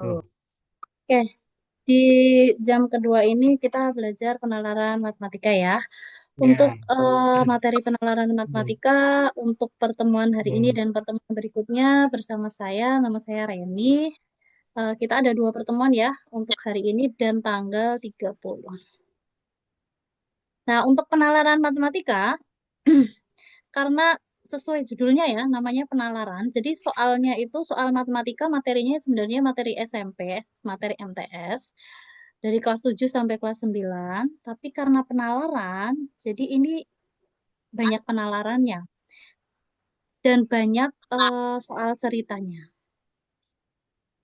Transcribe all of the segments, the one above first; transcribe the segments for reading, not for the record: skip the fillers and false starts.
Tuh. Oke, di jam kedua ini kita belajar penalaran matematika ya. Untuk Ya. materi penalaran Hmm. matematika untuk pertemuan hari ini Hmm. dan pertemuan berikutnya bersama saya, nama saya Reni. Kita ada dua pertemuan ya untuk hari ini dan tanggal 30. Nah, untuk penalaran matematika, karena sesuai judulnya ya, namanya penalaran. Jadi soalnya itu soal matematika, materinya sebenarnya materi SMP, materi MTS, dari kelas 7 sampai kelas 9. Tapi karena penalaran, jadi ini banyak penalarannya dan banyak soal ceritanya.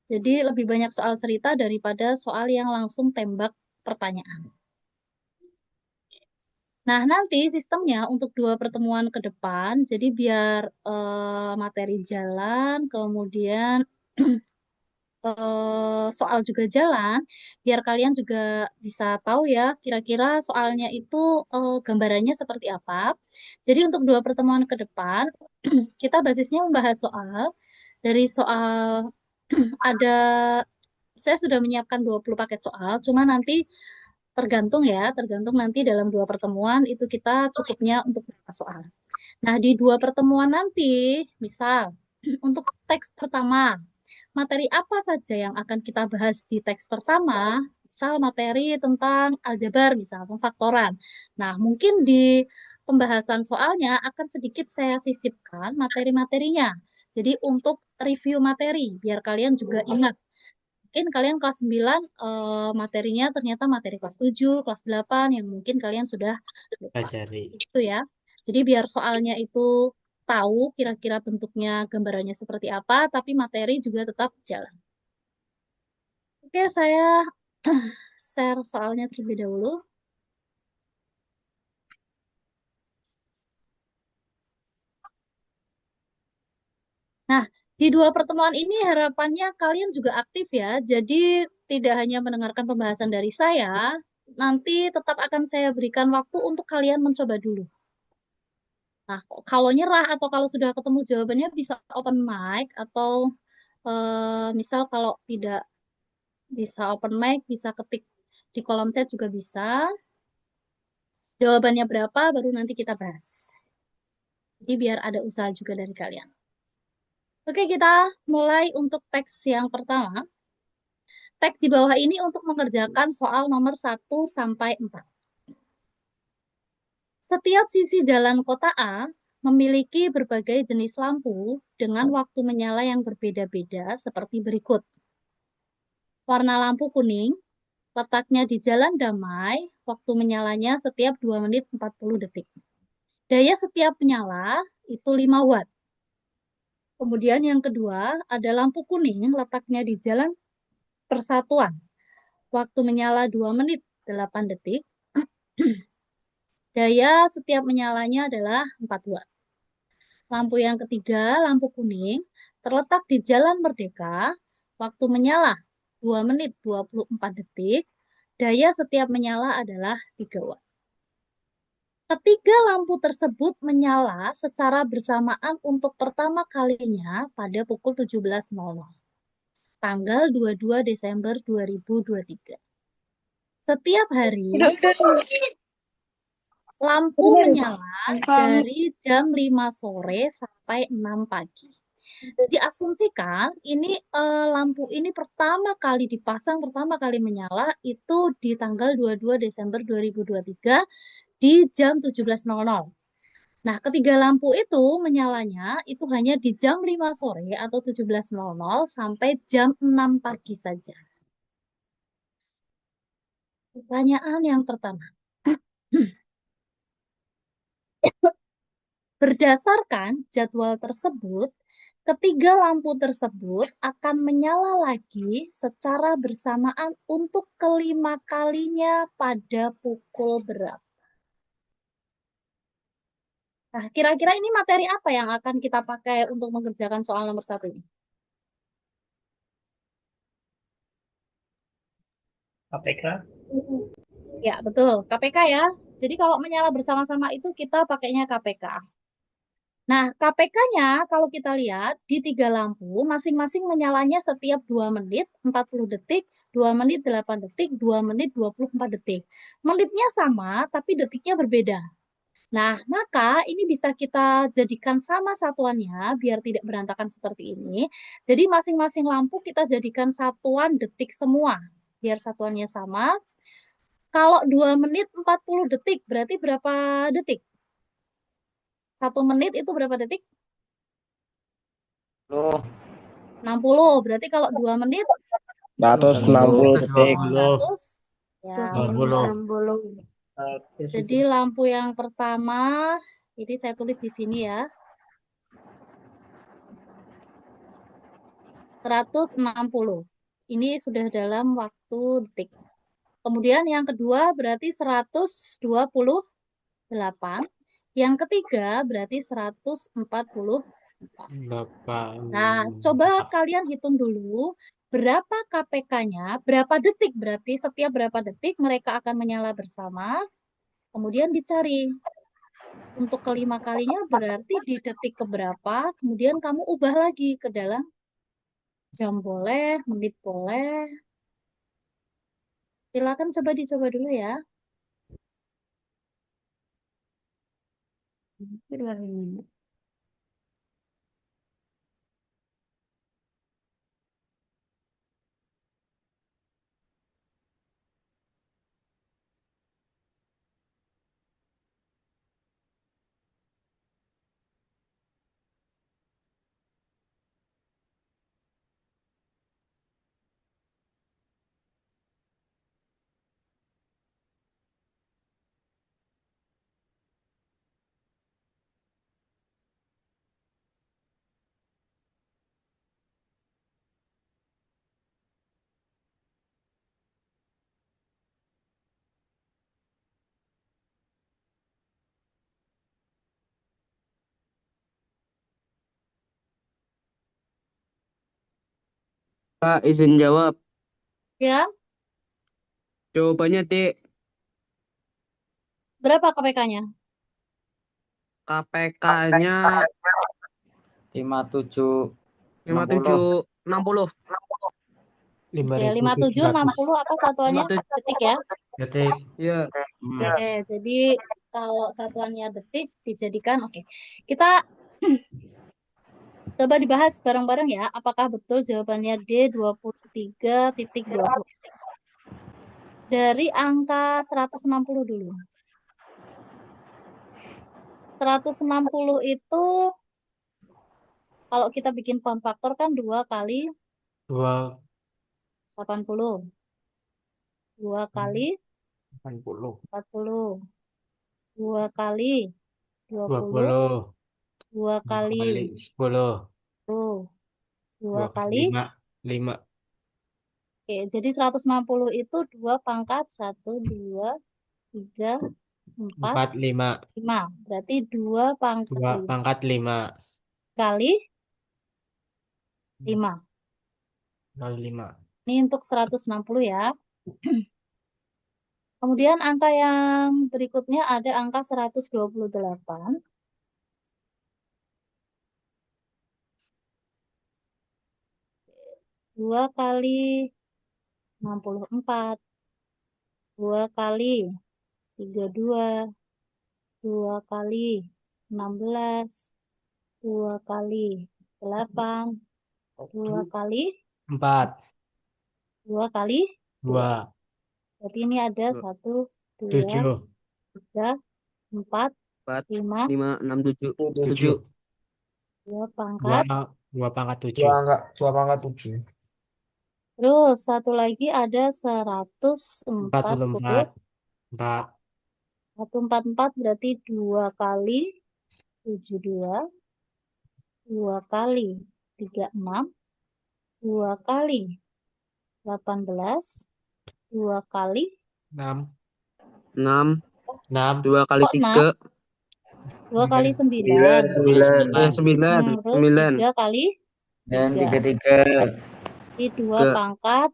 Jadi lebih banyak soal cerita daripada soal yang langsung tembak pertanyaan. Nah, nanti sistemnya untuk dua pertemuan ke depan, jadi biar materi jalan, kemudian soal juga jalan, biar kalian juga bisa tahu ya, kira-kira soalnya itu gambarannya seperti apa. Jadi untuk dua pertemuan ke depan, kita basisnya membahas soal, dari soal ada, saya sudah menyiapkan 20 paket soal, cuma nanti tergantung ya, tergantung nanti dalam dua pertemuan itu kita cukupnya untuk berapa soal. Nah, di dua pertemuan nanti, misal untuk teks pertama, materi apa saja yang akan kita bahas di teks pertama? Misal materi tentang aljabar, misal pemfaktoran. Nah, mungkin di pembahasan soalnya akan sedikit saya sisipkan materi-materinya. Jadi untuk review materi, biar kalian juga ingat. Mungkin kalian kelas 9 materinya ternyata materi kelas 7, kelas 8 yang mungkin kalian sudah lupa. Pelajari. Itu ya. Jadi biar soalnya itu tahu kira-kira bentuknya gambarannya seperti apa, tapi materi juga tetap jalan. Oke, saya share soalnya terlebih dahulu. Nah, di dua pertemuan ini harapannya kalian juga aktif ya. Jadi tidak hanya mendengarkan pembahasan dari saya, nanti tetap akan saya berikan waktu untuk kalian mencoba dulu. Nah, kalau nyerah atau kalau sudah ketemu jawabannya bisa open mic atau misal kalau tidak bisa open mic, bisa ketik di kolom chat juga bisa. Jawabannya berapa baru nanti kita bahas. Jadi biar ada usaha juga dari kalian. Oke, kita mulai untuk teks yang pertama. Teks di bawah ini untuk mengerjakan soal nomor 1 sampai 4. Setiap sisi jalan kota A memiliki berbagai jenis lampu dengan waktu menyala yang berbeda-beda seperti berikut. Warna lampu kuning, letaknya di Jalan Damai, waktu menyalanya setiap 2 menit 40 detik. Daya setiap menyala itu 5 watt. Kemudian yang kedua ada lampu kuning, letaknya di Jalan Persatuan. Waktu menyala 2 menit 8 detik. Daya setiap menyalanya adalah 4 watt. Lampu yang ketiga, lampu kuning, terletak di Jalan Merdeka. Waktu menyala 2 menit 24 detik. Daya setiap menyala adalah 3 watt. Ketiga lampu tersebut menyala secara bersamaan untuk pertama kalinya pada pukul 17.00, tanggal 22 Desember 2023. Setiap hari, lampu menyala dari jam 5 sore sampai 6 pagi. Jadi asumsikan ini lampu ini pertama kali dipasang, pertama kali menyala itu di tanggal 22 Desember 2023 di jam 17.00. Nah, ketiga lampu itu menyalanya itu hanya di jam 5 sore atau 17.00 sampai jam 6 pagi saja. Pertanyaan yang pertama. Berdasarkan jadwal tersebut, ketiga lampu tersebut akan menyala lagi secara bersamaan untuk kelima kalinya pada pukul berapa? Nah, kira-kira ini materi apa yang akan kita pakai untuk mengerjakan soal nomor 1 ini? KPK. Ya, betul. KPK ya. Jadi kalau menyala bersama-sama itu kita pakainya KPK. Nah, KPK-nya kalau kita lihat di tiga lampu, masing-masing menyalanya setiap 2 menit 40 detik, 2 menit 8 detik, 2 menit 24 detik. Menitnya sama, tapi detiknya berbeda. Nah, maka ini bisa kita jadikan sama satuannya biar tidak berantakan seperti ini. Jadi masing-masing lampu kita jadikan satuan detik semua. Biar satuannya sama. Kalau 2 menit 40 detik, berarti berapa detik? 1 menit itu berapa detik? Loh, 60. Berarti kalau 2 menit, 160 detik. 120, 100. Ya, 20. benar. Jadi lampu yang pertama, ini saya tulis di sini ya, 160. Ini sudah dalam waktu detik. Kemudian yang kedua berarti 128. Yang ketiga berarti 144. Nah, coba 8. kalian hitung dulu berapa KPK-nya, berapa detik berarti setiap berapa detik mereka akan menyala bersama. Kemudian dicari untuk kelima kalinya berarti di detik keberapa, kemudian kamu ubah lagi ke dalam jam boleh, menit boleh. Silakan coba dicoba dulu ya. Kak, izin jawab. Ya, Jawabannya D. berapa KPK-nya? KPK-nya 5760. 5760. Oke, 57, 5700 60 apa satuannya? 57. Detik ya. detik. Iya. Oke, jadi kalau satuannya detik dijadikan, oke. Kita coba dibahas bareng-bareng ya. Apakah betul jawabannya D 23,20? Dari angka 160 dulu. 160 itu kalau kita bikin form faktor kan 2 kali 2 80. 2 kali 80. 40. 2 kali 20. 20. 2 2 kali kali 10. tuh. 2 2 kali kali. 5. 5. Oke, jadi 160 itu 2 pangkat 1, 2, 3, 4, 4, 5. 5. Berarti 2 pangkat 2 5 pangkat 5. kali 5. Kali 5. Ini untuk 160 ya. Kemudian angka yang berikutnya ada angka 128. 2 kali 64. 2 kali 32. 2 kali 16. 2 kali 8. 2 kali 4. 2 kali 2. 2. Berarti ini ada 1, 2, 7. 3, 4, 4, 5, 5, 6, 7. 7. 7. 2 2. pangkat. 2 pangkat 7. Dua pangkat 7. Terus satu lagi ada 144. 44. 4. 144 berarti 2 kali 72. 2 kali 36. 2 kali 18. 2 kali 6. 6. 6. 2 kali kok 3. 6? 2 kali 9. 9, 9. 9. Terus 9. 3 kali Dan 3. 33. Jadi 2 3. pangkat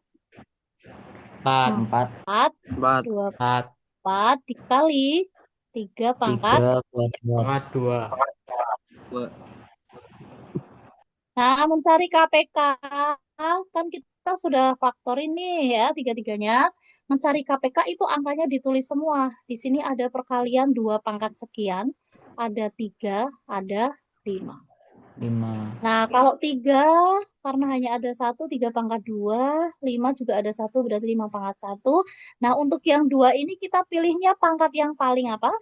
4. 4. 4. 2 4. 4 dikali 3 pangkat 3 kuadrat. Pangkat 2. Dua. Nah, mencari KPK kan kita sudah faktorin nih ya tiga-tiganya. Mencari KPK itu angkanya ditulis semua. Di sini ada perkalian 2 pangkat sekian, ada 3, ada 5. 5. Nah, kalau 3, karena hanya ada 1, 3 pangkat 2, 5 juga ada 1, berarti 5 pangkat 1. Nah, untuk yang 2 ini kita pilihnya pangkat yang paling apa?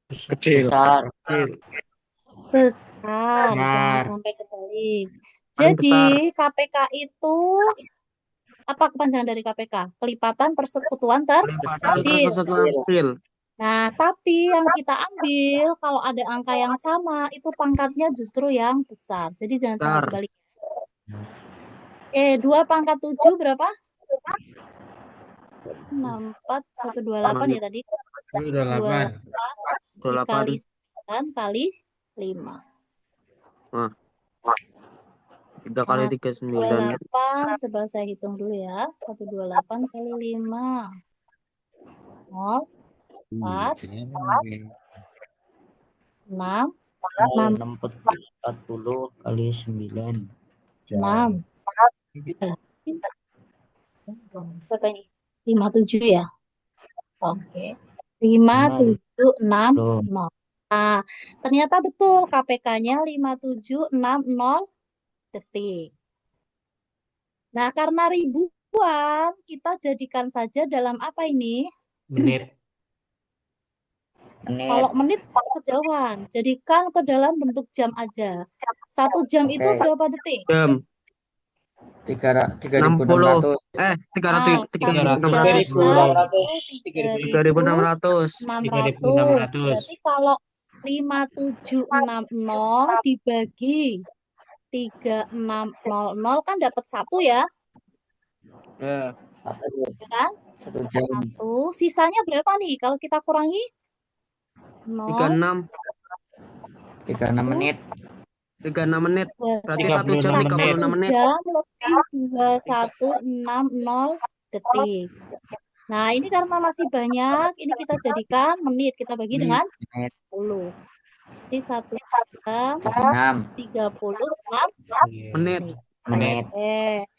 Kecil. Besar. Kecil. Besar, jangan Besar. sampai kebalik. Paling Jadi, besar. KPK itu, apa kepanjangan dari KPK? Kelipatan persekutuan Kelipatan terkecil. persekutuan kecil. Nah, tapi yang kita ambil, kalau ada angka yang sama, itu pangkatnya justru yang besar. Jadi, jangan sampai Besar. kebalik. 2 pangkat 7 berapa? 64, 128 ya tadi. Udah 8. 28. Dikali 9 kali 5. Nah, 3 kali Nah, 3 9. 128, coba saya hitung dulu ya. 128 kali 5. 0, 4, 6, 40 kali 9. 6. Berapa ini? 57 ya? Oke. 5, 7, 6, 0. Nah, ternyata betul KPK-nya 5760 detik. Nah, karena ribuan, kita jadikan saja dalam apa ini? Menit. Kalau menit kejauhan, jadikan ke dalam bentuk jam aja. 1 jam itu Oke. berapa detik? Jam 3.600. 300 1 300. jam itu 3.600. 3.600. Berarti kalau 5760 dibagi 3600 kan dapat 1 ya, Ya. ya kan? 1 jam. 1. Sisanya berapa nih kalau kita kurangi? 0, 36. 36 menit. 36 menit. Berarti 1 jam 36 menit. 36 menit. jam lebih 2160 detik. Nah, ini karena masih banyak, ini kita jadikan menit. Kita bagi dengan Menit. 10. Jadi 1 jam 36 36 Menit. menit. Oke.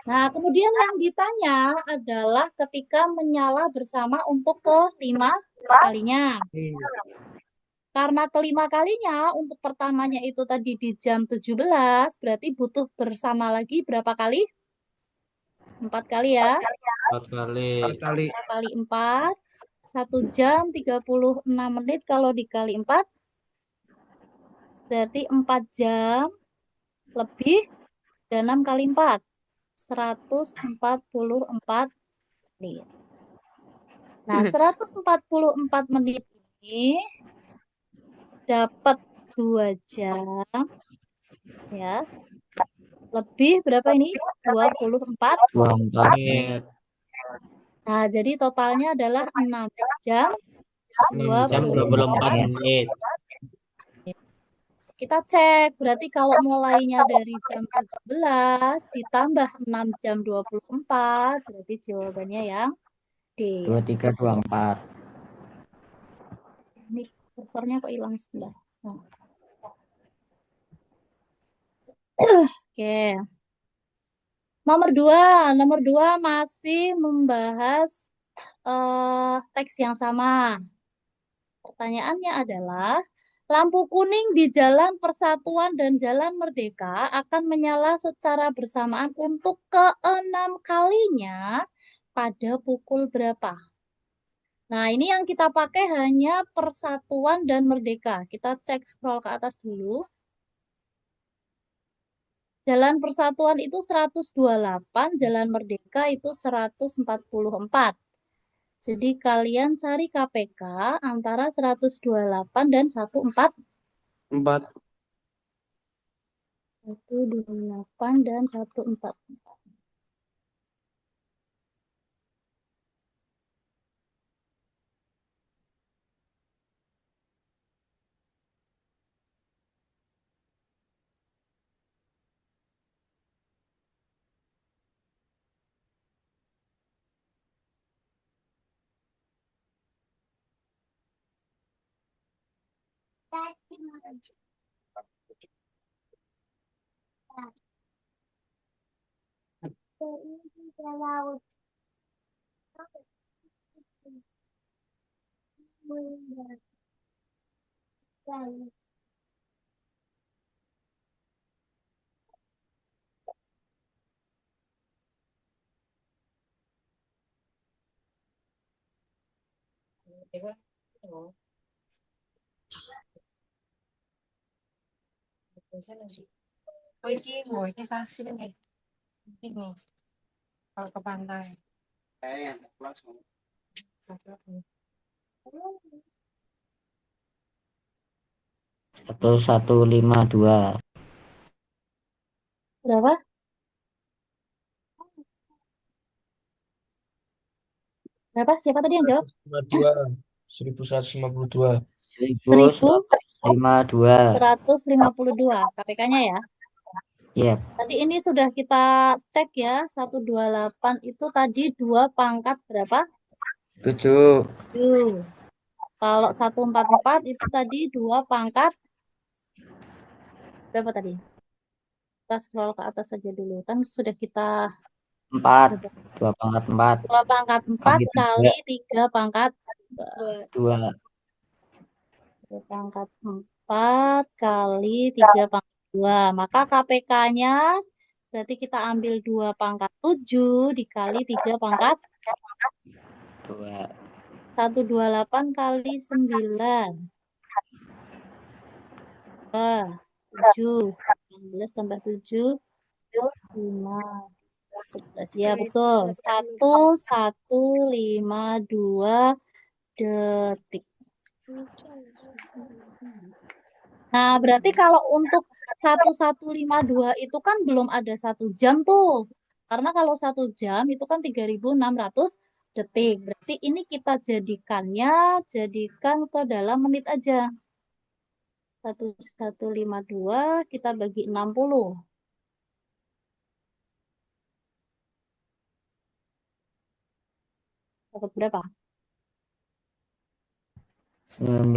Nah, kemudian yang ditanya adalah ketika menyala bersama untuk kelima kalinya. Karena kelima kalinya untuk pertamanya itu tadi di jam 17, berarti butuh bersama lagi berapa kali? 4 kali ya. 4 kali. 4 kali. 4 kali 4, 1 jam 36 menit kalau dikali 4, berarti 4 jam lebih 6 kali 4, 144 menit. Nah, 144 menit ini dapat 2 jam, ya. Lebih berapa ini? 24 Menit. Nah, jadi totalnya adalah 6 jam 6 jam 24 menit. Kita cek, berarti kalau mulainya dari jam 17 ditambah 6 jam 24, berarti jawabannya yang D. 2324. Ini kursornya kok hilang sebelah. Nah. Oke. Nomor 2 masih membahas teks yang sama. Pertanyaannya adalah, lampu kuning di Jalan Persatuan dan Jalan Merdeka akan menyala secara bersamaan untuk ke-6 kalinya pada pukul berapa? Nah, ini yang kita pakai hanya Persatuan dan Merdeka. Kita cek scroll ke atas dulu. Jalan Persatuan itu 128, Jalan Merdeka itu 144. Jadi kalian cari KPK antara 128 dan 144. 4. 128 dan 144. Oh, iki mau iki sasri nih. Ini kalau ke pantai. Satu satu lima dua. Berapa? Berapa? Siapa tadi yang jawab? 1152. 1152. 1152 KPK-nya ya. Yep. Tadi ini sudah kita cek ya, 128 itu tadi 2 pangkat berapa? 7. 7. Kalau 144 itu tadi 2 pangkat berapa tadi? Kita scroll ke atas saja dulu. Kan sudah kita 4. 2 pangkat 4. 2 pangkat 4 kali 3 pangkat 2. 2 pangkat 4 kali 3 pangkat 2. Maka KPK-nya berarti kita ambil 2 pangkat 7 dikali 3 pangkat 2. 128 kali 9. 7. 16 tambah 7. 5. 11. Ya, betul. 1152 detik. Nah, berarti kalau untuk 1152 itu kan belum ada 1 jam tuh. Karena kalau 1 jam itu kan 3600 detik. Berarti ini kita jadikan ke dalam menit aja. 1152 kita bagi 60. Dapat berapa? 19,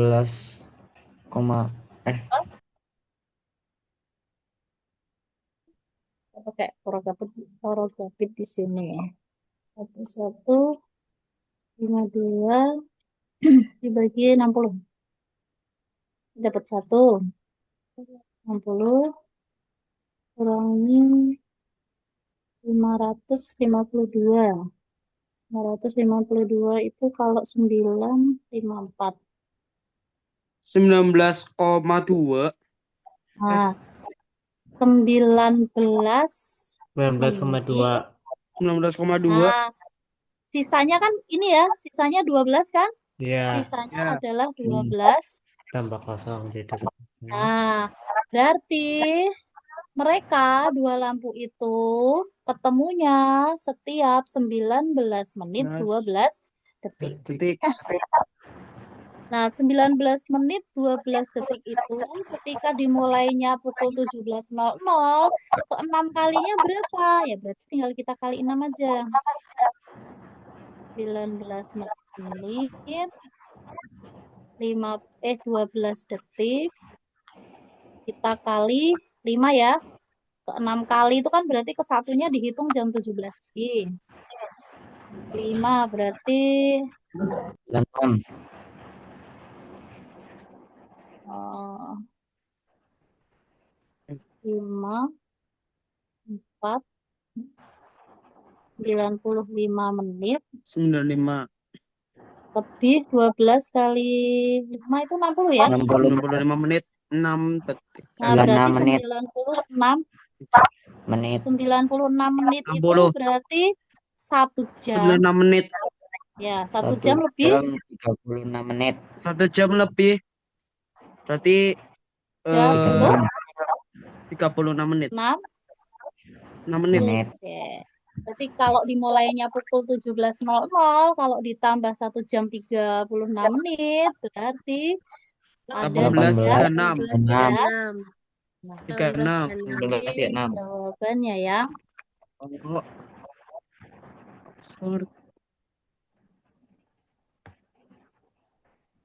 Kita pakai Forogapit di sini. 1152 dibagi 60. Dapat 1. 60 kurangi 552. 552 itu kalau 954. 19,2. Nah, 19 19,2. 19,2. Nah, sisanya kan ini ya, sisanya 12 kan? Ya, Sisanya Ya. adalah 12. tambah kosong di depan. Nah, berarti mereka 2 lampu itu ketemunya setiap 19 menit 12 detik. Detik. Nah, 19 menit 12 detik itu ketika dimulainya pukul 17.00, ke 6 kalinya berapa? Ya berarti tinggal kita kali 6 aja. 19 menit 12 detik kita kali 5 ya. Ke 6 kali itu kan berarti ke satunya dihitung jam 17 pagi. 5 berarti 96. 5 4 95 menit 95. lebih 12 kali 5 itu 60 ya. 95 menit 6 detik. Nah, berarti 96 menit. 96 menit itu 60. berarti 1 jam. 96 menit. Ya, 1 jam lebih 36 menit. 1 jam lebih. Berarti 36 menit. 6 menit. Oke. Berarti kalau dimulainya pukul 17.00, kalau ditambah 1 jam 36 menit, berarti ada 18,36. 18. 36. 19 ya 6. Jawabannya ya. Oh.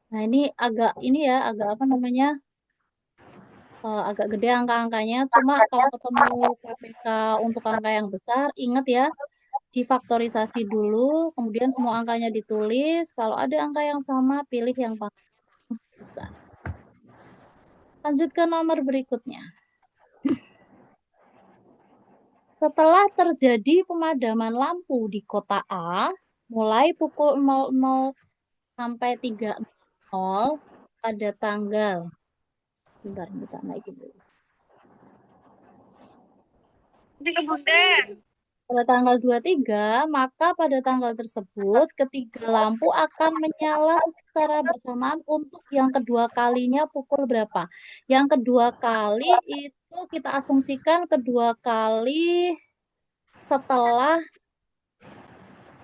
Nah, ini agak apa namanya? agak gede angka-angkanya. Cuma kalau ketemu KPK untuk angka yang besar, ingat ya, difaktorisasi dulu, kemudian semua angkanya ditulis. Kalau ada angka yang sama, pilih yang paling besar. Lanjut ke nomor berikutnya. Setelah terjadi pemadaman lampu di kota A, mulai pukul 00 sampai 30 pada tanggal, bentar, kita naikin dulu. Pada tanggal 23, maka pada tanggal tersebut ketiga lampu akan menyala secara bersamaan untuk yang kedua kalinya pukul berapa? Yang kedua kali itu kita asumsikan kedua kali setelah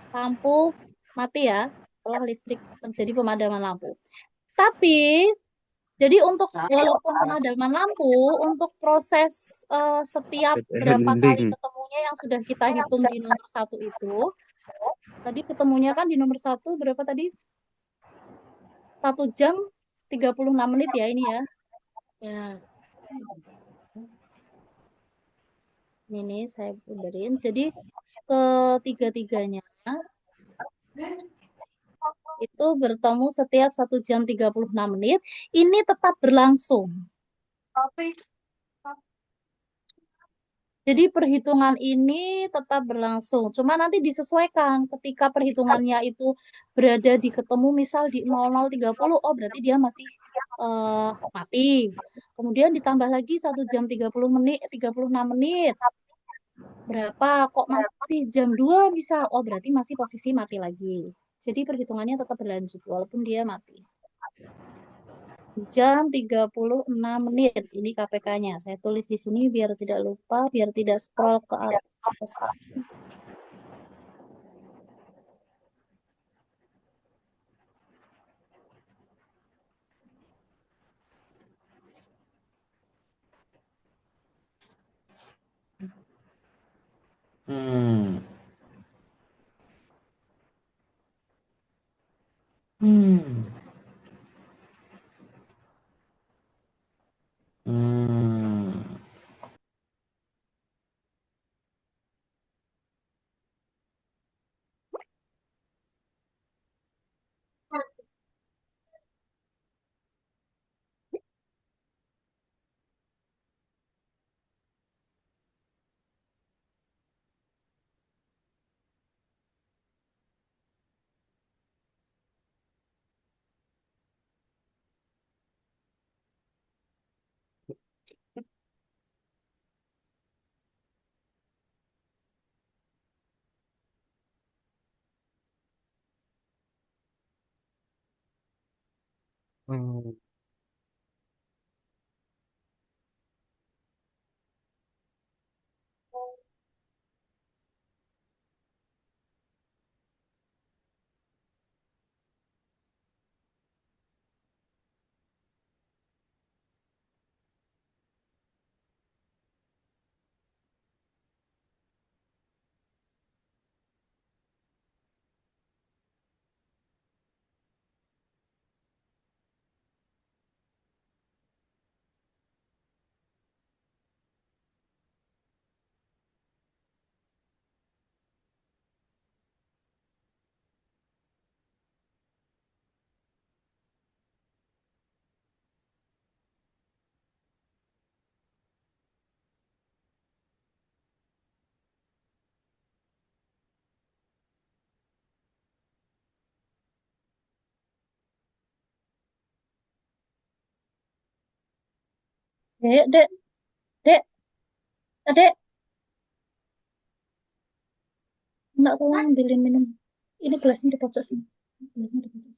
lampu mati ya, setelah listrik terjadi pemadaman lampu. Tapi jadi untuk walaupun pemadaman lampu, untuk proses setiap berapa kali ketemunya yang sudah kita hitung di nomor 1 itu, tadi ketemunya kan di nomor 1 berapa tadi? 1 jam 36 menit ya ini ya. Ya. Ini saya benerin. Jadi ketiga-tiganya itu bertemu setiap 1 jam 36 menit. Ini tetap berlangsung. Jadi perhitungan ini tetap berlangsung. Cuma nanti disesuaikan ketika perhitungannya itu berada di ketemu misal di 00.30, oh berarti dia masih mati. Kemudian ditambah lagi 1 jam 30 menit, 36 menit. Berapa? Kok masih jam 2 misal? Oh berarti masih posisi mati lagi. Jadi perhitungannya tetap berlanjut walaupun dia mati. Jam 36 menit. Ini KPK-nya. Saya tulis di sini biar tidak lupa, biar tidak scroll ke atas. Hmm. Hmm. Hmm. Hmm. Dek, dek, dek, dek. Enggak, tolong ambilin minum. Ini gelasnya di pojok sini. Gelasnya di pojok.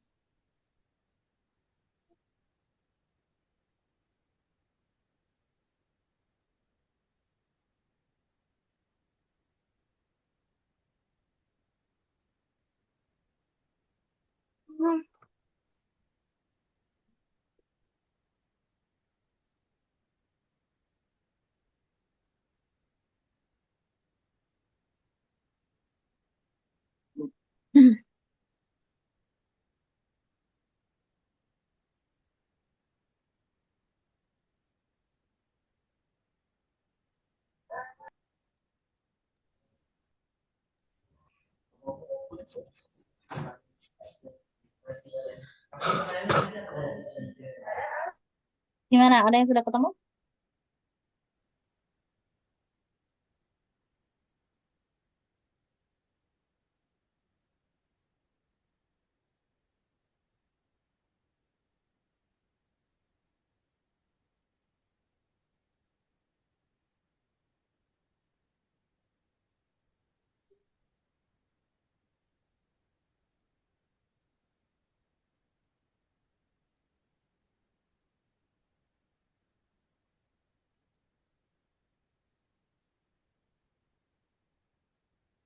Gimana? Ada yang sudah ketemu?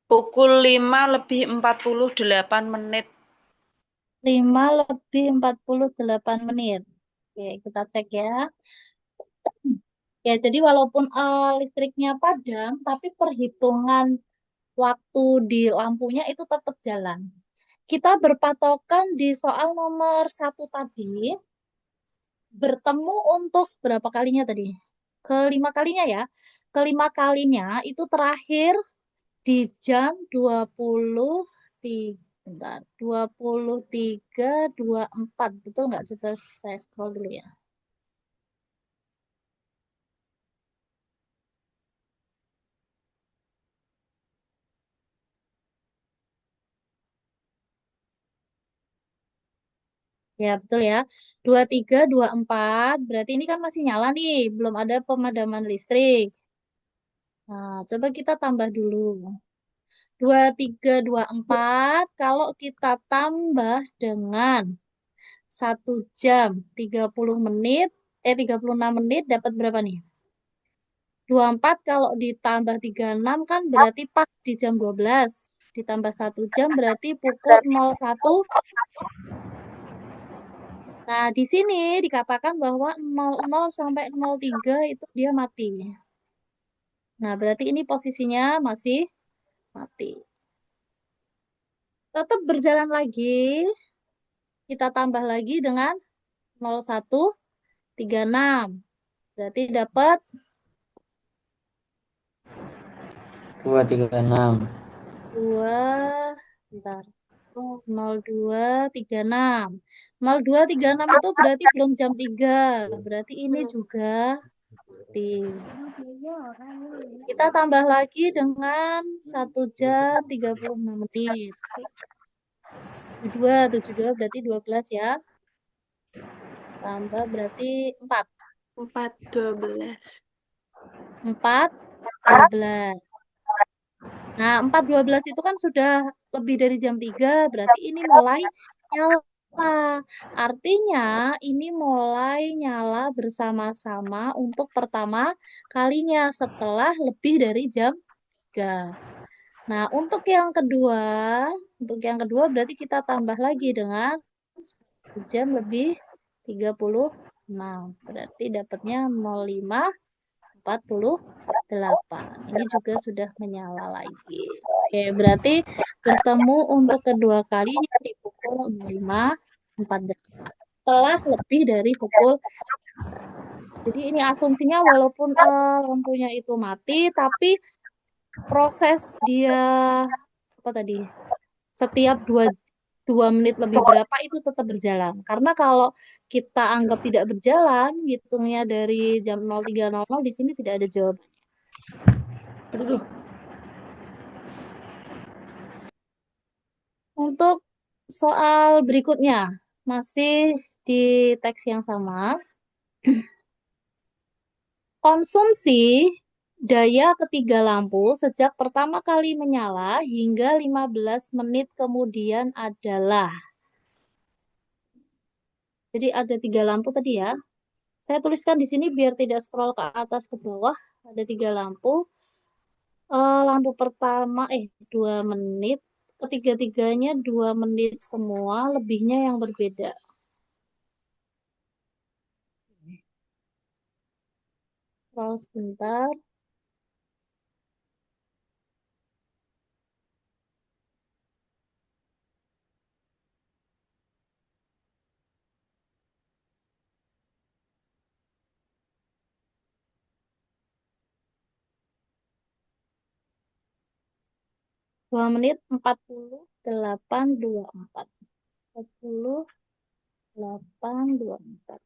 Pukul 5:48. 5:48. Oke, kita cek ya. Ya, jadi walaupun listriknya padam, tapi perhitungan waktu di lampunya itu tetap jalan. Kita berpatokan di soal nomor 1 tadi, bertemu untuk berapa kalinya tadi? Kelima kalinya ya. Kelima kalinya itu terakhir di jam 23:24. Betul nggak? Coba saya scroll dulu ya. Ya, betul ya. 23:24. Berarti ini kan masih nyala nih. Belum ada pemadaman listrik. Nah, coba kita tambah dulu. 23:24. Kalau kita tambah dengan 1 jam 30 menit. 36 menit dapat berapa nih? 24 kalau ditambah 36 kan berarti pas di jam 12. Ditambah 1 jam berarti pukul 01. Nah, di sini dikatakan bahwa 00 sampai 03 itu dia mati. Nah, berarti ini posisinya masih mati. Tetap berjalan lagi. Kita tambah lagi dengan 01:36. Berarti dapat 236. 2, bentar. 0236. 0236 itu berarti belum jam 3. Berarti ini juga mati. Kita tambah lagi dengan 1 jam 36 menit. 72 berarti 12 ya. Tambah berarti 4. 4:12. 4:12. Nah, 4:12 itu kan sudah lebih dari jam 3, berarti ini mulai nyala. Artinya ini mulai nyala bersama-sama untuk pertama kalinya setelah lebih dari jam 3. Nah, untuk yang kedua berarti kita tambah lagi dengan 1 jam lebih 36. Berarti dapatnya 05:48. Ini juga sudah menyala lagi. Oke, berarti bertemu untuk kedua kalinya di pukul 05:48. Setelah lebih dari pukul. Jadi ini asumsinya walaupun lampunya itu mati, tapi proses dia apa tadi? Setiap 2 menit lebih berapa itu tetap berjalan. Karena kalau kita anggap tidak berjalan, hitungnya dari jam 03.00 di sini tidak ada jawaban. Aduh. Untuk soal berikutnya, masih di teks yang sama. Konsumsi daya ketiga lampu sejak pertama kali menyala hingga 15 menit kemudian adalah. Jadi ada 3 lampu tadi ya. Saya tuliskan di sini biar tidak scroll ke atas ke bawah. Ada 3 lampu. Lampu pertama 2 menit. Ketiga-tiganya 2 menit semua, lebihnya yang berbeda. Scroll sebentar. 2 menit 48:24. 48:24.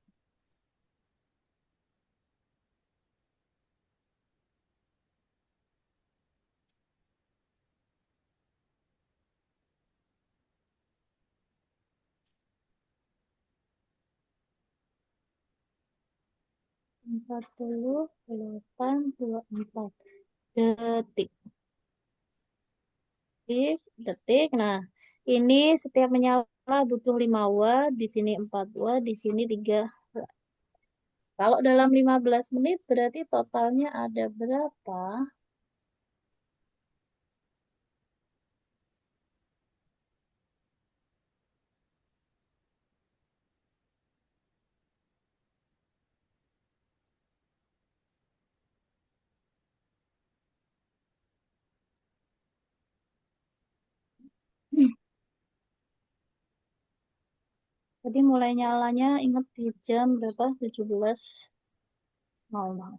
Empat puluh delapan dua empat detik. Detik. Nah, ini setiap menyala butuh 5 watt, di sini 4 watt, di sini 3 watt. Kalau dalam 15 menit berarti totalnya ada berapa? Jadi mulai nyalanya ingat di jam berapa? 17.00.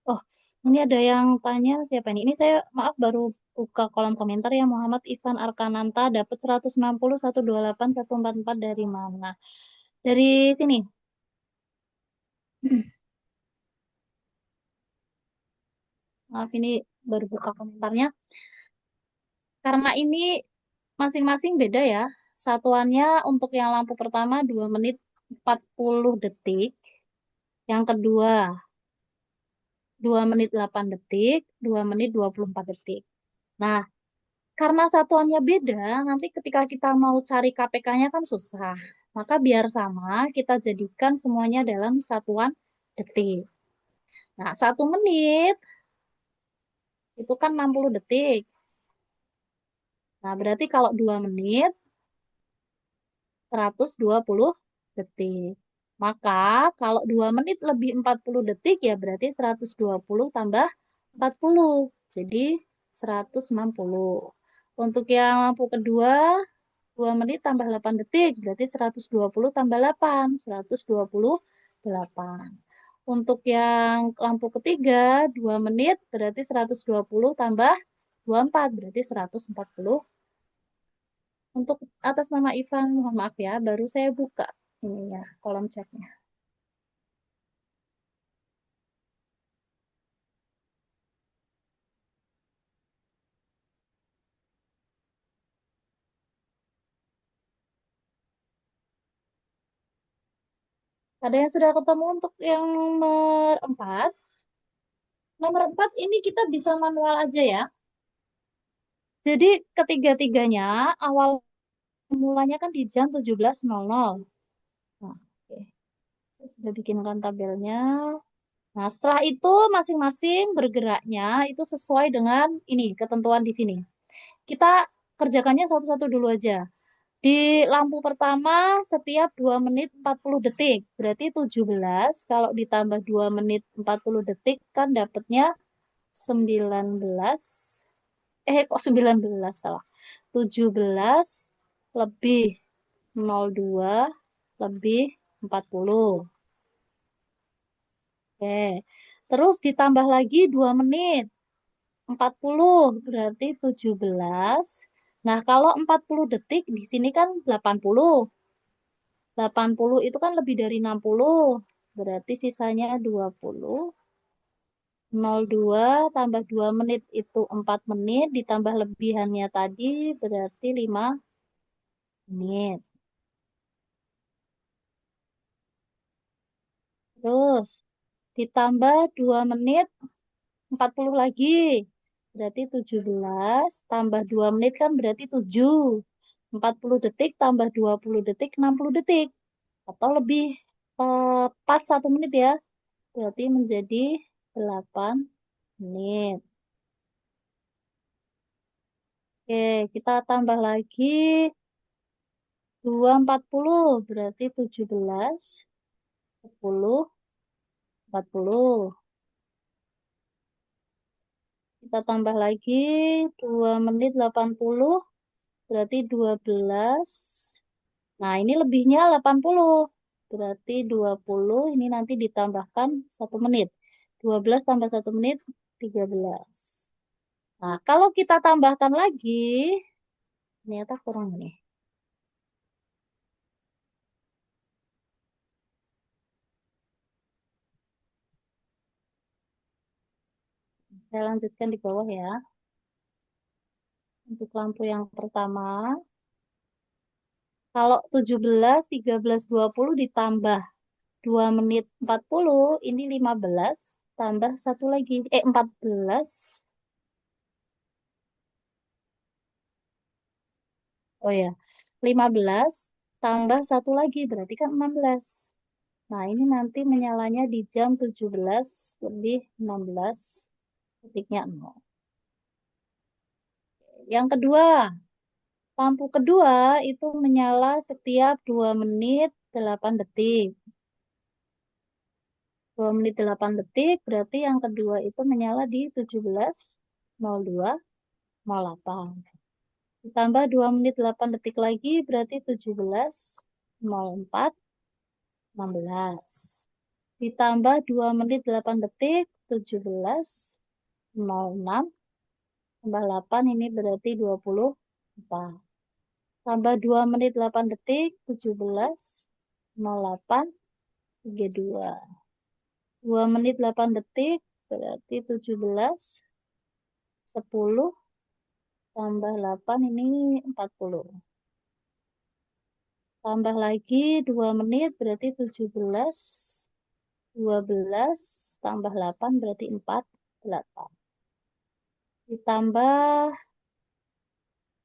Oh, ini ada yang tanya siapa ini? Ini saya maaf baru buka kolom komentar ya. Muhammad Ivan Arkananta dapat 160 128 144 dari mana? Dari sini. Maaf ini baru buka komentarnya. Karena ini masing-masing beda ya. Satuannya untuk yang lampu pertama 2 menit 40 detik. Yang kedua 2 menit 8 detik, 2 menit 24 detik. Nah, karena satuannya beda, nanti ketika kita mau cari KPK-nya kan susah. Maka biar sama, kita jadikan semuanya dalam satuan detik. Nah, 1 menit itu kan 60 detik. Nah, berarti kalau 2 menit, 120 detik. Maka kalau 2 menit lebih 40 detik, ya berarti 120 tambah 40. Jadi 160. Untuk yang lampu kedua, 2 menit tambah 8 detik, berarti 120 tambah 8, 128. Untuk yang lampu ketiga, 2 menit berarti 120 tambah 24, berarti 140. Untuk atas nama Ivan, mohon maaf ya, baru saya buka ininya, kolom chatnya. Ada yang sudah ketemu untuk yang nomor 4? Nomor 4 ini kita bisa manual aja ya. Jadi ketiga-tiganya awal mulanya kan di jam 17.00. Nah, oke. Saya sudah bikinkan tabelnya. Nah, setelah itu masing-masing bergeraknya itu sesuai dengan ini ketentuan di sini. Kita kerjakannya satu-satu dulu aja. Di lampu pertama setiap 2 menit 40 detik. Berarti 17 kalau ditambah 2 menit 40 detik kan dapatnya 19. Kok 19 salah. 17 lebih 02 lebih 40. Oke. Terus ditambah lagi 2 menit. 40 berarti 17. Nah, kalau 40 detik di sini kan 80. 80 itu kan lebih dari 60. Berarti sisanya 20. 02 tambah 2 menit itu 4 menit. Ditambah lebihannya tadi berarti 5 menit. Terus ditambah 2 menit 40 lagi. Berarti 17 tambah 2 menit kan berarti 7. 40 detik tambah 20 detik 60 detik. Atau lebih pas 1 menit ya. Berarti menjadi 8 menit. Oke, kita tambah lagi 2 40 berarti 17 10 40. Kita tambah lagi 2 menit 80 berarti 12. Nah, ini lebihnya 80. Berarti 20 ini nanti ditambahkan 1 menit. 12 tambah 1 menit 13. Nah, kalau kita tambahkan lagi, ternyata kurang nih. Saya lanjutkan di bawah ya. Untuk lampu yang pertama, kalau 17, 13, 20 ditambah 2 menit 40, ini 15, tambah 1 lagi. 14. Oh ya, 15 tambah 1 lagi, berarti kan 16. Nah, ini nanti menyalanya di jam 17 lebih 16, detiknya 0. Yang kedua, lampu kedua itu menyala setiap 2 menit 8 detik. 2 menit 8 detik, berarti yang kedua itu menyala di 17.02.08. Ditambah 2 menit 8 detik lagi, berarti 17.04.16. Ditambah 2 menit 8 detik, 17.06. Tambah 8 ini berarti 24. Tambah 2 menit 8 detik, 17.08. 32. 2 menit 8 detik, berarti 17. 10. Tambah 8 ini 40. Tambah lagi 2 menit berarti 17. 12 tambah 8 berarti 48. Ditambah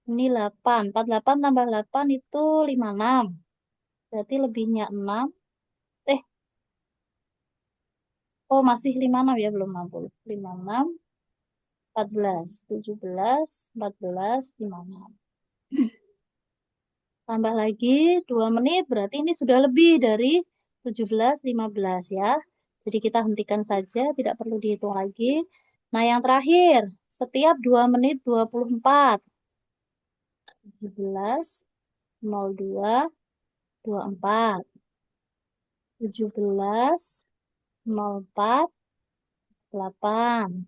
ini 8. 48 tambah 8 itu 56. Berarti lebihnya 6. Oh, masih 56 ya, belum 60. 56, 14, 17, 14, 56. Tambah lagi 2 menit, berarti ini sudah lebih dari 17, 15 ya. Jadi kita hentikan saja, tidak perlu dihitung lagi. Nah, yang terakhir, setiap 2 menit 24. 17, 02, 24. 17, 04, 8.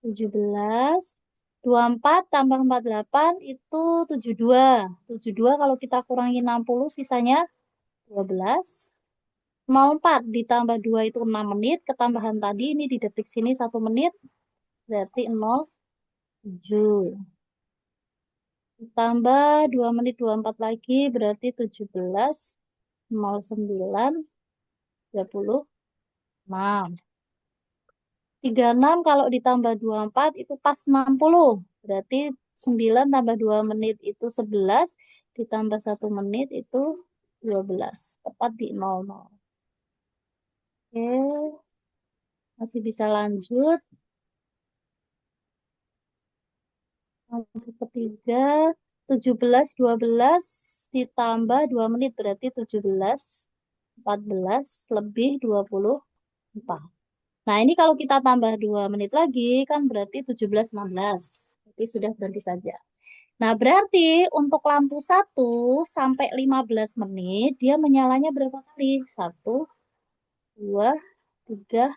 17, 24 tambah 48 itu 72. 72 kalau kita kurangi 60 sisanya 12. 04 ditambah 2 itu 6 menit. Ketambahan tadi ini di detik sini 1 menit. Berarti 07. Ditambah 2 menit 24 lagi berarti 17. 09. 26. 36 kalau ditambah 24 itu pas 60. Berarti 9 tambah 2 menit itu 11. Ditambah 1 menit itu 12. Tepat di 00. Oke. Masih bisa lanjut. Lampu ketiga, 17, 12 ditambah 2 menit berarti 17, 14 lebih 24. Nah, ini kalau kita tambah 2 menit lagi kan berarti 17, 16. Jadi sudah berhenti saja. Nah, berarti untuk lampu 1 sampai 15 menit dia menyalanya berapa kali? 1, 2, 3,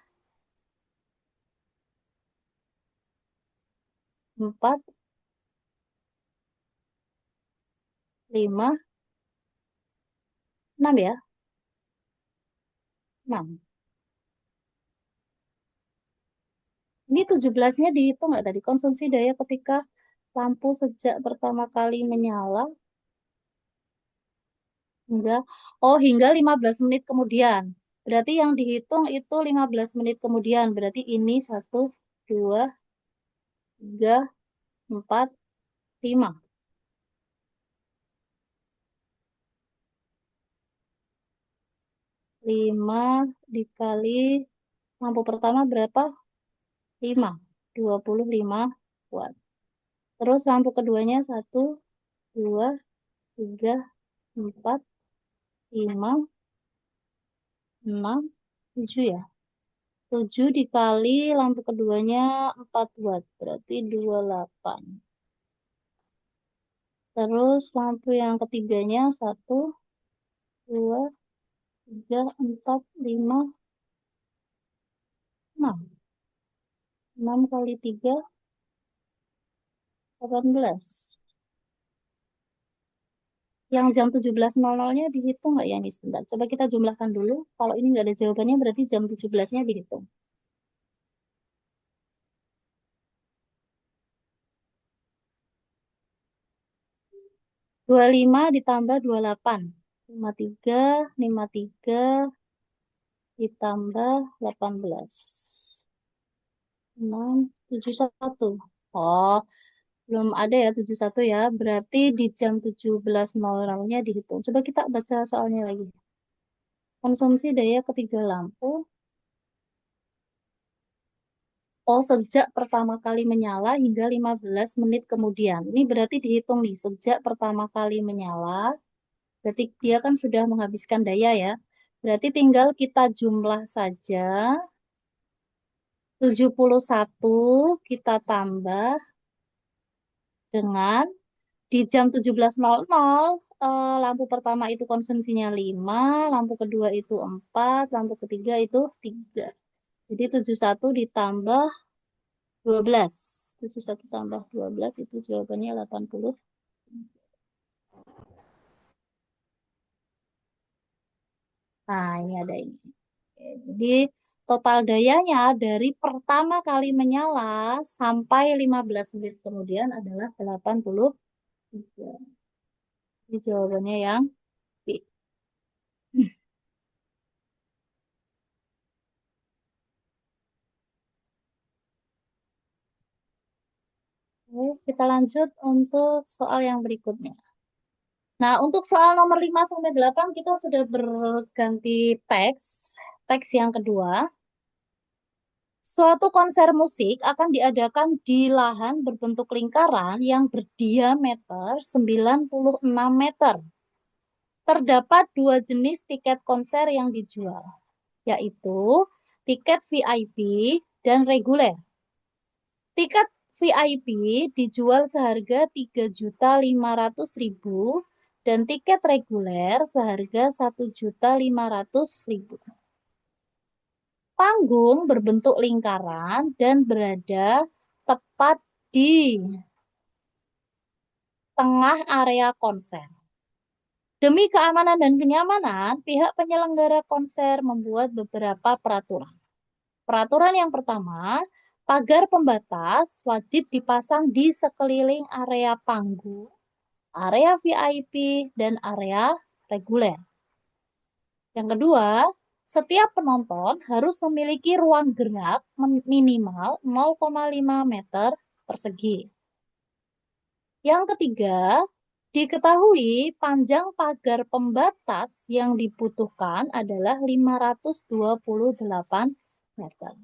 4, 5, 6 ya? 6. Ini 17-nya dihitung nggak tadi? Konsumsi daya ketika lampu sejak pertama kali menyala hingga hingga 15 menit kemudian. Berarti yang dihitung itu 15 menit kemudian. Berarti ini 1, 2, 3, 4, 5. 5 dikali lampu pertama berapa? 5. 25 watt. Terus lampu keduanya 1, 2, 3, 4, 5, 6, 7 ya. 7 dikali lampu keduanya 4 watt. Berarti 28. Terus lampu yang ketiganya 1, 2, 3, 4, 5, 6. 6 kali 3, 18. Yang jam 17.00-nya dihitung nggak ya ini sebentar? Coba kita jumlahkan dulu. Kalau ini nggak ada jawabannya berarti jam 17-nya dihitung. 25 ditambah 28. 53, 53 ditambah 18. 6, 71. Oh, belum ada ya 71 ya. Berarti di jam 17.00-nya dihitung. Coba kita baca soalnya lagi. Konsumsi daya ketiga lampu. Sejak pertama kali menyala hingga 15 menit kemudian. Ini berarti dihitung nih, sejak pertama kali menyala. Berarti dia kan sudah menghabiskan daya ya. Berarti tinggal kita jumlah saja. 71 kita tambah dengan di jam 17.00 lampu pertama itu konsumsinya 5, lampu kedua itu 4, lampu ketiga itu 3. Jadi 71 ditambah 12. 71 tambah 12 itu jawabannya 80. Nah, ini ada ini. Oke, jadi total dayanya dari pertama kali menyala sampai 15 menit kemudian adalah 83. Ini jawabannya yang B. Oke, kita lanjut untuk soal yang berikutnya. Nah, untuk soal nomor 5 sampai 8 kita sudah berganti teks. Teks yang kedua. Suatu konser musik akan diadakan di lahan berbentuk lingkaran yang berdiameter 96 meter. Terdapat 2 jenis tiket konser yang dijual, yaitu tiket VIP dan reguler. Tiket VIP dijual seharga 3.500.000 dan tiket reguler seharga 1.500.000. Panggung berbentuk lingkaran dan berada tepat di tengah area konser. Demi keamanan dan kenyamanan, pihak penyelenggara konser membuat beberapa peraturan. Peraturan yang pertama, pagar pembatas wajib dipasang di sekeliling area panggung, area VIP, dan area reguler. Yang kedua, setiap penonton harus memiliki ruang gerak minimal 0,5 meter persegi. Yang ketiga, diketahui panjang pagar pembatas yang dibutuhkan adalah 528 meter.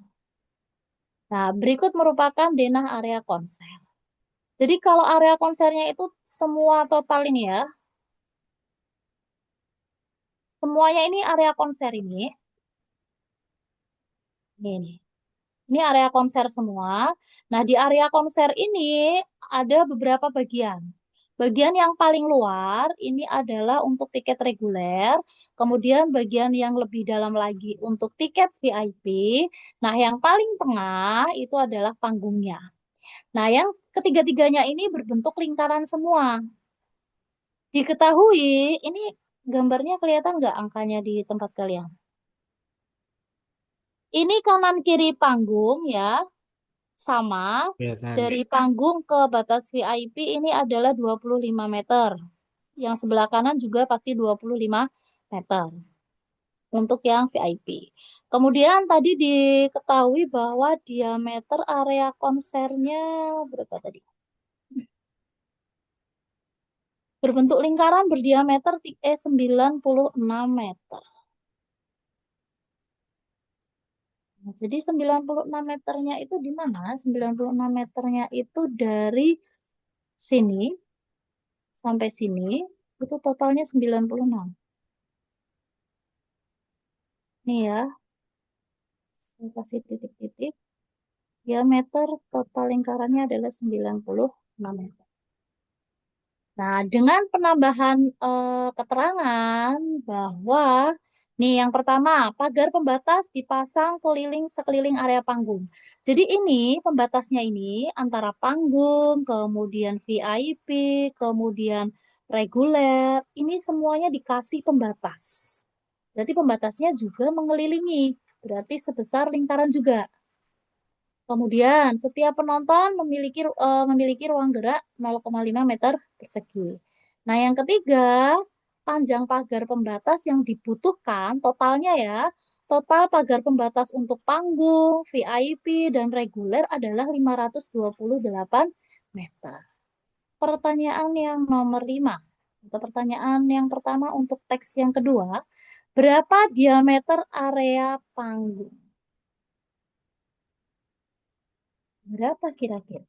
Nah, berikut merupakan denah area konser. Jadi kalau area konsernya itu semua total ini ya, semuanya ini area konser ini. Nih. Ini area konser semua. Nah, di area konser ini ada beberapa bagian. Bagian yang paling luar ini adalah untuk tiket reguler, kemudian bagian yang lebih dalam lagi untuk tiket VIP. Nah, yang paling tengah itu adalah panggungnya. Nah, yang ketiga-tiganya ini berbentuk lingkaran semua. Diketahui, ini gambarnya kelihatan nggak angkanya di tempat kalian? Ini kanan kiri panggung ya, sama. Kelihatan. Dari panggung ke batas VIP ini adalah 25 meter. Yang sebelah kanan juga pasti 25 meter untuk yang VIP. Kemudian tadi diketahui bahwa diameter area konsernya berapa tadi? Berbentuk lingkaran berdiameter 96 meter. Nah, jadi 96 meternya itu di mana? 96 meternya itu dari sini sampai sini itu totalnya 96. Nih ya, saya kasih titik-titik. Diameter total lingkarannya adalah 96 meter. Nah, dengan penambahan keterangan bahwa nih yang pertama, pagar pembatas dipasang keliling sekeliling area panggung. Jadi ini pembatasnya ini antara panggung, kemudian VIP, kemudian reguler, ini semuanya dikasih pembatas. Berarti pembatasnya juga mengelilingi, berarti sebesar lingkaran juga. Kemudian, setiap penonton memiliki ruang gerak 0,5 meter persegi. Nah, yang ketiga, panjang pagar pembatas yang dibutuhkan totalnya ya, total pagar pembatas untuk panggung, VIP, dan reguler adalah 528 meter. Pertanyaan yang nomor 5, atau pertanyaan yang pertama untuk teks yang kedua, berapa diameter area panggung? Berapa kira-kira?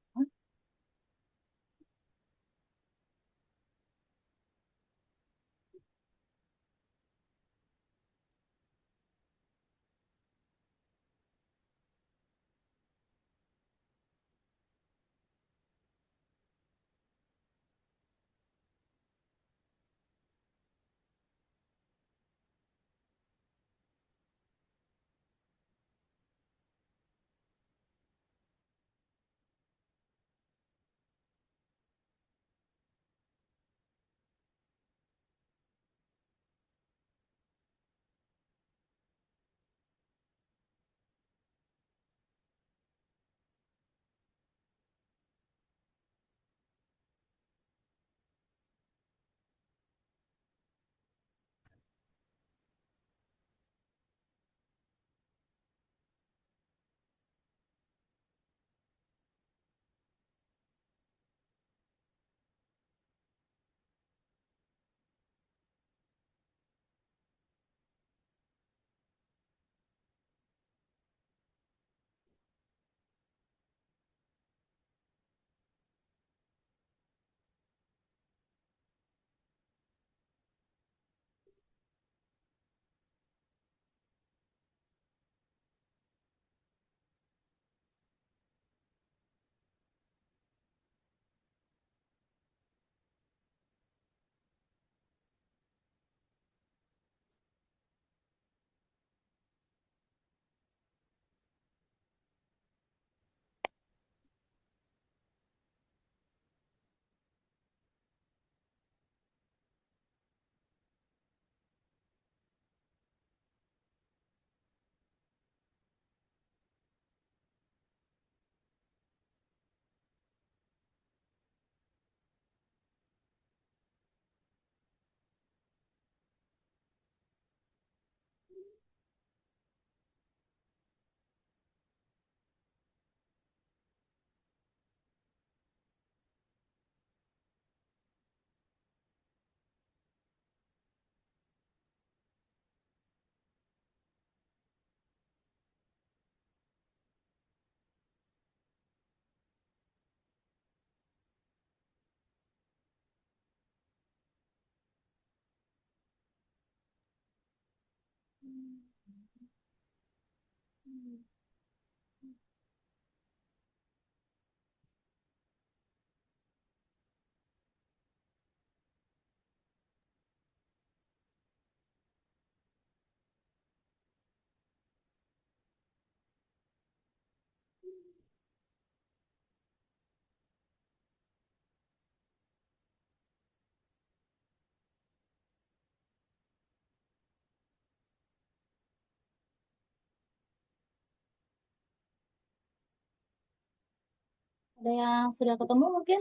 Ada yang sudah ketemu mungkin?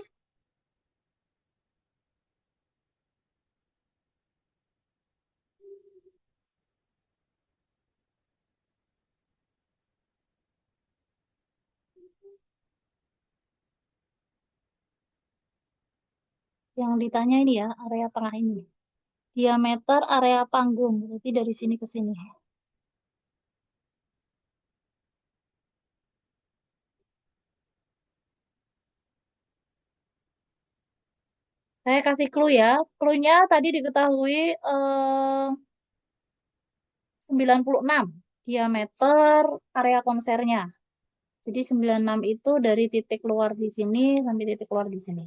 Yang ditanya ini ya, area tengah ini. Diameter area panggung, berarti dari sini ke sini. Saya kasih clue ya. Clue-nya tadi diketahui 96 diameter area konsernya. Jadi 96 itu dari titik keluar di sini sampai titik keluar di sini.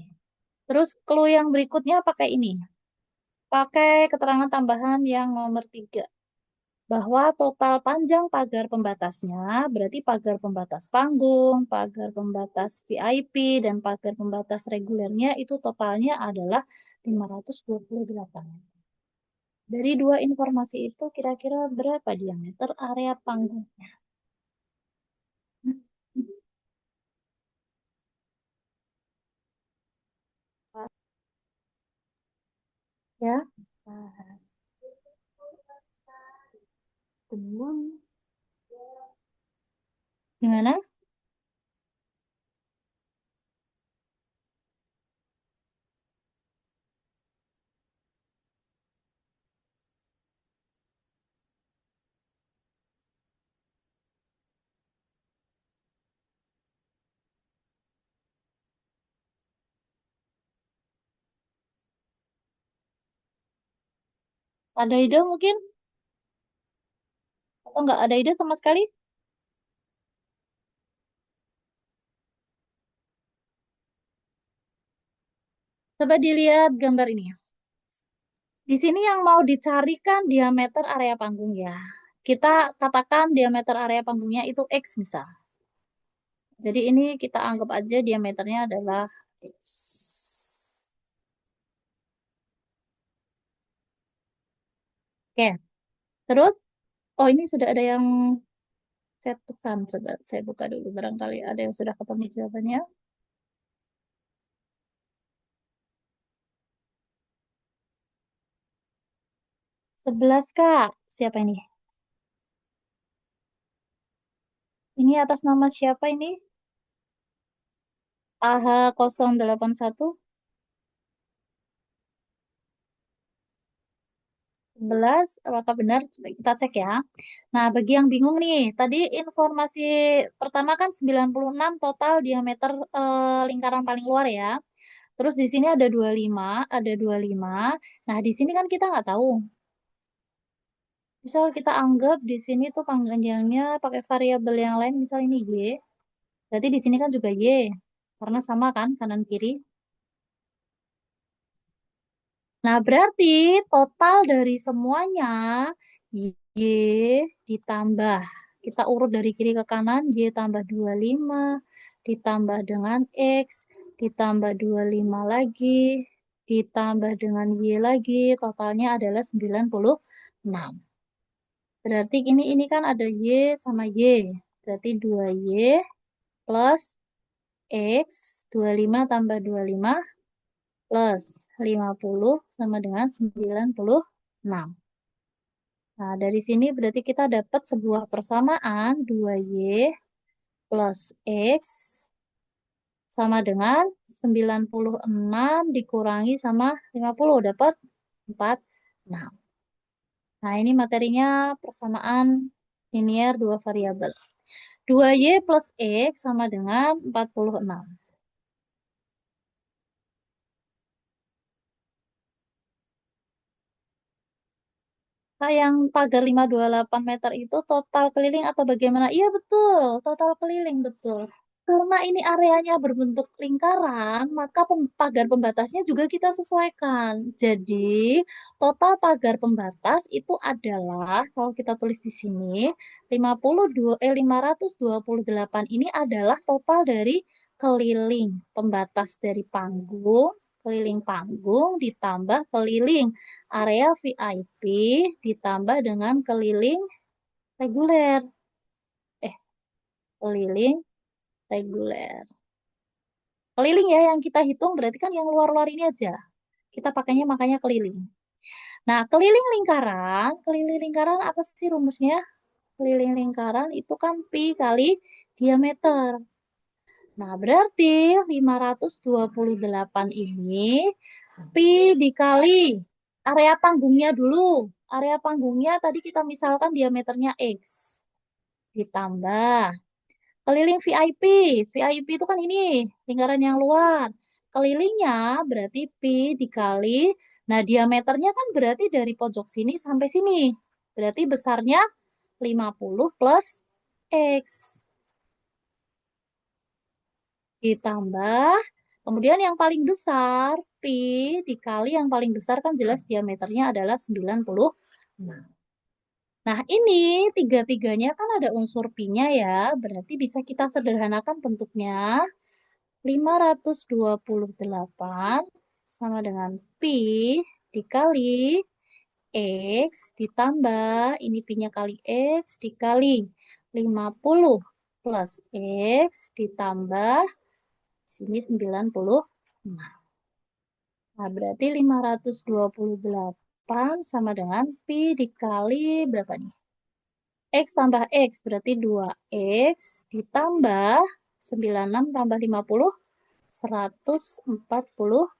Terus clue yang berikutnya pakai ini. Pakai keterangan tambahan yang nomor 3. Bahwa total panjang pagar pembatasnya, berarti pagar pembatas panggung, pagar pembatas VIP, dan pagar pembatas regulernya itu totalnya adalah 528. Dari dua informasi itu kira-kira berapa diameter area panggungnya? Ya. Gimana? Ada ide mungkin? Atau nggak ada ide sama sekali? Coba dilihat gambar ini. Di sini yang mau dicarikan diameter area panggung ya. Kita katakan diameter area panggungnya itu X misal. Jadi ini kita anggap aja diameternya adalah X. Oke. Terus, oh ini sudah ada yang set pesan. Coba saya buka dulu. Barangkali ada yang sudah ketemu jawabannya. 11 Kak. Siapa ini? Ini atas nama siapa ini? AH081 11, apakah benar? Coba kita cek ya. Nah, bagi yang bingung nih, tadi informasi pertama kan 96 total diameter lingkaran paling luar ya. Terus di sini ada 25, ada 25. Nah, di sini kan kita nggak tahu. Misal kita anggap di sini tuh panjangnya pakai variabel yang lain, misal ini Y. Berarti di sini kan juga Y. Karena sama kan kanan kiri. Nah, berarti total dari semuanya Y ditambah. Kita urut dari kiri ke kanan, Y tambah 25, ditambah dengan X, ditambah 25 lagi, ditambah dengan Y lagi, totalnya adalah 96. Berarti ini kan ada Y sama Y. Berarti 2Y plus X, 25 tambah 25 plus 50 sama dengan 96. Nah, dari sini berarti kita dapat sebuah persamaan 2Y plus X sama dengan 96 dikurangi sama 50, dapat 46. Nah, ini materinya persamaan linear dua variabel. 2Y plus X sama dengan 46. Yang pagar 528 meter itu total keliling atau bagaimana? Iya betul, total keliling betul. Karena ini areanya berbentuk lingkaran, maka pagar pembatasnya juga kita sesuaikan. Jadi, total pagar pembatas itu adalah, kalau kita tulis di sini, 528 ini adalah total dari keliling pembatas dari keliling panggung ditambah keliling area VIP ditambah dengan keliling reguler. Keliling reguler. Keliling ya yang kita hitung berarti kan yang luar-luar ini aja. Kita pakainya makanya keliling. Nah, keliling lingkaran apa sih rumusnya? Keliling lingkaran itu kan pi kali diameter. Nah, berarti 528 ini pi dikali area panggungnya dulu. Area panggungnya tadi kita misalkan diameternya X. Ditambah keliling VIP. VIP itu kan ini, lingkaran yang luar. Kelilingnya berarti pi dikali, nah diameternya kan berarti dari pojok sini sampai sini. Berarti besarnya 50 plus X. Ditambah, kemudian yang paling besar, pi dikali yang paling besar kan jelas diameternya adalah 90. Nah, ini tiga-tiganya kan ada unsur pi-nya ya, berarti bisa kita sederhanakan bentuknya. 528 sama dengan pi dikali X ditambah, ini pi-nya kali X dikali 50 plus X ditambah, sini 90. Nah, berarti 528 sama dengan pi dikali berapa nih? X tambah X berarti 2X ditambah 96 tambah 50, 146.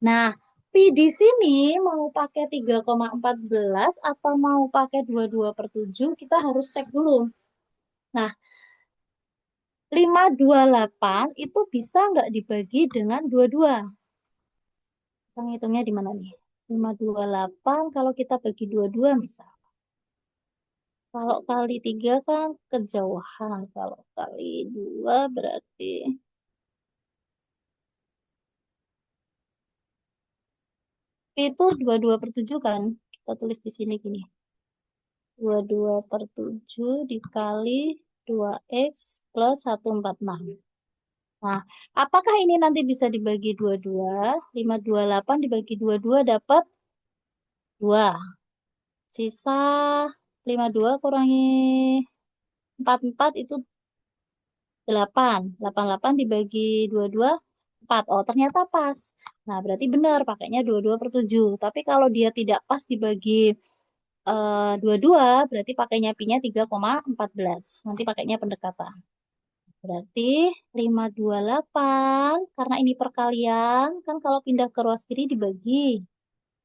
Nah, pi di sini mau pakai 3,14 atau mau pakai 22/7, kita harus cek dulu. Nah, 528 itu bisa nggak dibagi dengan 22? Kita ngitungnya di mana nih? 528 kalau kita bagi 22 misal. Kalau kali 3 kan kejauhan. Kalau kali 2 berarti itu 22/7 kan? Kita tulis di sini gini. 22/7 dikali 2X plus 146. Nah, apakah ini nanti bisa dibagi 22? 528 dibagi 22 dapat 2. Sisa 52 kurangi 44 itu 8. 88 dibagi 22, 4. Oh, ternyata pas. Nah, berarti benar pakainya 22/7. Tapi kalau dia tidak pas dibagi 22, berarti pakainya pi-nya 3,14. Nanti pakainya pendekatan. Berarti 528, karena ini perkalian, kan kalau pindah ke ruas kiri dibagi.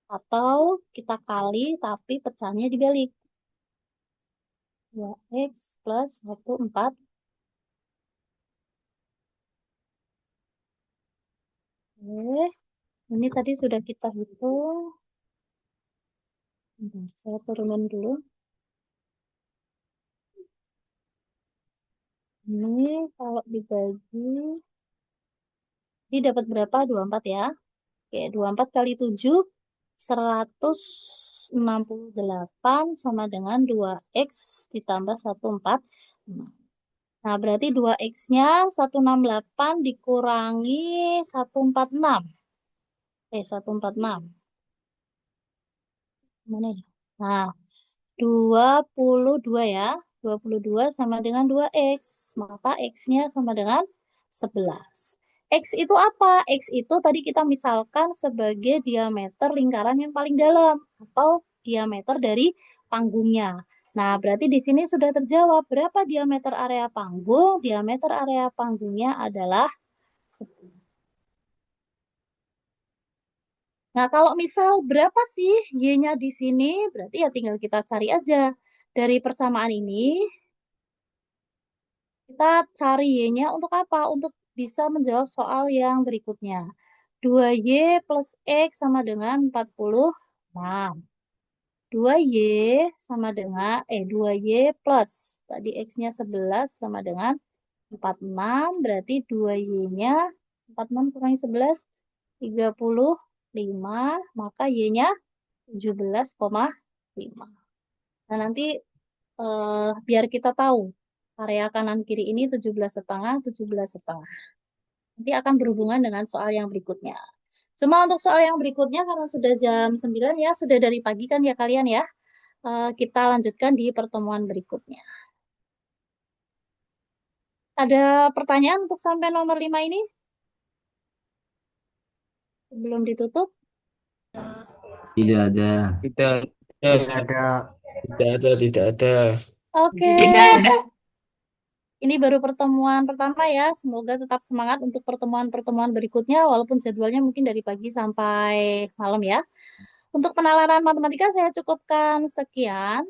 Atau kita kali, tapi pecahnya dibalik. 2X plus 14. Oke, ini tadi sudah kita hitung. Saya turunin dulu. Ini kalau dibagi, ini dapat berapa? 24 ya. Oke, 24 kali 7, 168 sama dengan 2X ditambah 146. Nah, berarti 2X-nya 168 dikurangi 146. 146. Mana ya? Nah, 22 ya. 22 sama dengan 2X. Maka X-nya sama dengan 11. X itu apa? X itu tadi kita misalkan sebagai diameter lingkaran yang paling dalam. Atau diameter dari panggungnya. Nah, berarti di sini sudah terjawab. Berapa diameter area panggung? Diameter area panggungnya adalah 10. Nah, kalau misal berapa sih Y-nya di sini? Berarti ya tinggal kita cari aja. Dari persamaan ini, kita cari Y-nya untuk apa? Untuk bisa menjawab soal yang berikutnya. 2Y plus X sama dengan 46. 2Y sama dengan 2Y plus tadi X-nya 11 sama dengan 46, berarti 2Y-nya 46 kurangi 11 35, maka Y-nya 17,5. Nah, nanti biar kita tahu area kanan kiri ini 17,5, 17,5. Nanti akan berhubungan dengan soal yang berikutnya. Cuma untuk soal yang berikutnya karena sudah jam 9 ya, sudah dari pagi kan ya kalian ya. Kita lanjutkan di pertemuan berikutnya. Ada pertanyaan untuk sampai nomor 5 ini? Belum ditutup? Tidak ada. Tidak Tidak ada. Tidak ada. Oke. Tidak ada. Ini baru pertemuan pertama ya. Semoga tetap semangat untuk pertemuan-pertemuan berikutnya, walaupun jadwalnya mungkin dari pagi sampai malam ya. Untuk penalaran matematika saya cukupkan sekian.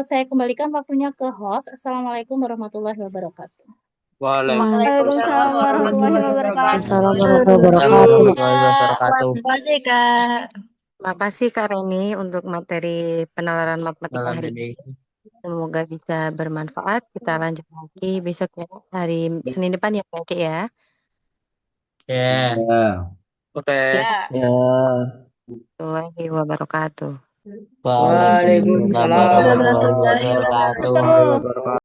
Saya kembalikan waktunya ke host. Assalamualaikum warahmatullahi wabarakatuh. Waalaikumsalam warahmatullahi wabarakatuh. Assalamualaikum warahmatullahi wabarakatuh. Terima kasih, Kak. Makasih Kak Reni untuk materi penalaran matematika Malam hari ini. ini. Semoga bisa bermanfaat. Kita lanjut lagi besok ya, hari Senin depan ya Kak Ci ya. Ya. Ya. Oke. Ya. Warahmatullahi wabarakatuh. Waalaikumsalam warahmatullahi Warahmatullahi wabarakatuh. wabarakatuh.